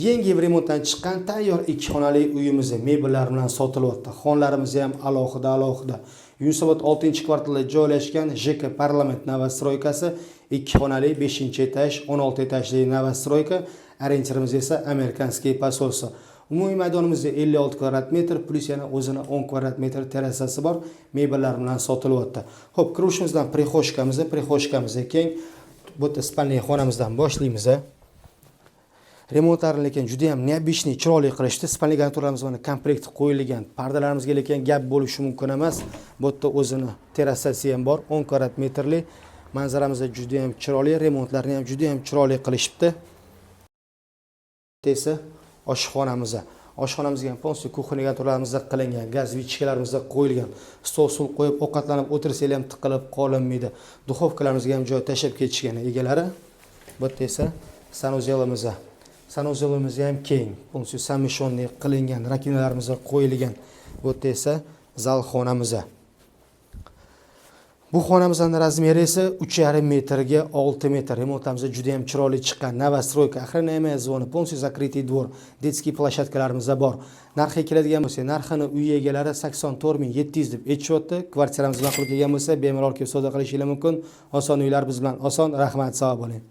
Yangi remontdan chiqqan tayyor 2 xonali uyimiz mebellar bilan sotilyapti. Xonlarimiz ham alohida. Yunusobod 6-kvartalda joylashgan ЖК Parlament novostroykasi 2 xonali 5-etaj, 16 etajli novostroyka. Orientirimiz esa amerikanskiy posolstvo. Umumiy maydonimizda 56 kvadrat metr plus yana o'zini 10 kvadrat metr terrasasi bor. Mebellar bilan sotilyapti. Xo'p, kirishimizdan prixoshkamiz keng. Bu yerda spalniy xonamizdan boshlaymiz. Remontlarni lekin juda ham neobычный, chiroyli qilishdi. Spalniy garnituralarimiz mana komplekt qo'yilgan. Pardalarimizga lekin gap bo'lishi mumkin emas. Bu yerda o'zini terrasasi ham bor, 10 kvadrat metrli. Manzaramiz juda ham chiroyli, remontlarni ham juda ham chiroyli qilishibdi. Esa oshxonamiz. Oshxonamizga ham polsiy kuxniy garnituralarimiz qilingan, gaz vichkalarimiz qo'yilgan. Stol qo'yib ovqatlanib o'tirsangiz ham tiqilib qolinmaydi. Duxovkalarimizga ham joy tashab ketishgan egalari. Bu yerda esa sanuzelimiz. Sanuzelimiz ham keng, polsiy samishonli qilingan, rakinalarimiz qo'yilgan. Bu yerda esa zal xonamiz. Bu xonamizning razmeri esa 3,5 metrga 6 metr. Remontimiz juda ham chiroyli chiqqan. Novostroyka, охраняемая zona, полностью закрытый двор, детский площадкаlarimiz bor. Narxi keladigan bo'lsa, narxini uy egalari 84.700 deb aytishyapti. Kvartiramiz ma'qul kelgan bo'lsa, bemalol kelib savdo qilishingiz mumkin. Oson uylar biz bilan oson. Rahmat, sog' bo'ling.